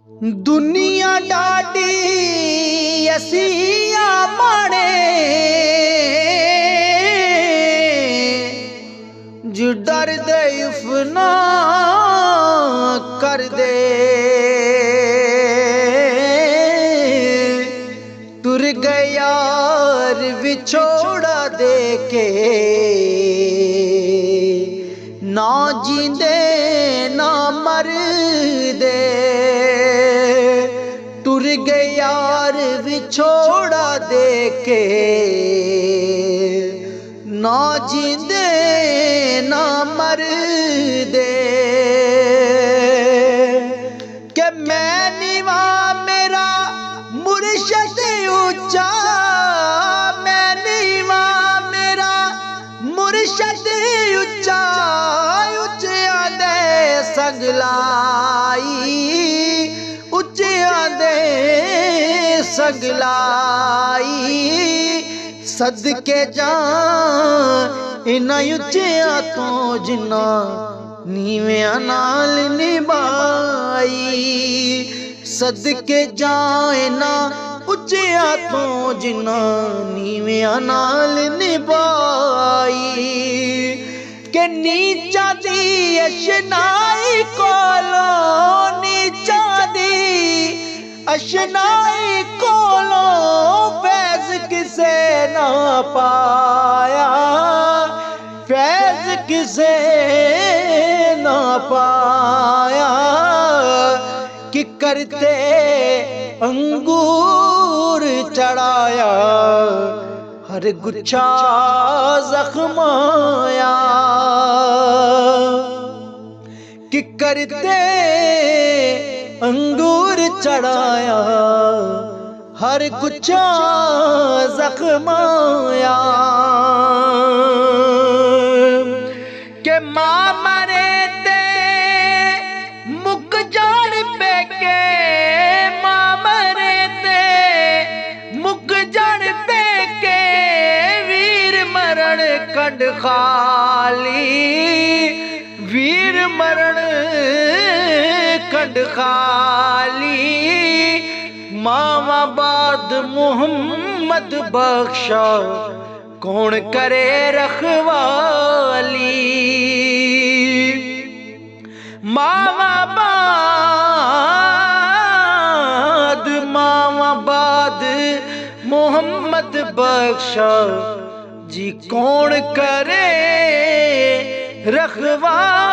दुनिया डाडी असिया माणे जो डर दे इफना कर दे तुर गए यार विछोड़ा दे के ना जींदे ना मर दे तुर गए यार विछोड़ा दे के ना जींदे ना मर दे के मैं नीवा मेरा मुर्शद ऊंचा मैं नीवा मेरा मुर्शद ऊंचा ऊंचा दे सगलाई ऊंचा दे सगलाई सदके जा इन्हां उच्चियां तो जिन्ना नीवियां नाल निभाई सदके जा इन्हां उच्चियां तो जिन्ना नीवियां नाल निभाई के नीचा दी अशनाई कोलो नीचा दी अशनाई कोलो फैज किसे ना पाया फैज किसे ना पाया कि करते अंगूर चढ़ाया हर गुच्छा जख्माया कि करते अंगूर चढ़ाया हर गुच्छा जख्माया के मां मरे ते मुक जान पे के मां मरे ते मुक जान पे के वीर मरण कंड खाली वीर मरण कंड खाली मामा बाद मोहम्मद बख्शा कौन करे रखवाली मामा बाद मोहम्मद बख्शा जी कौन करे रखवाली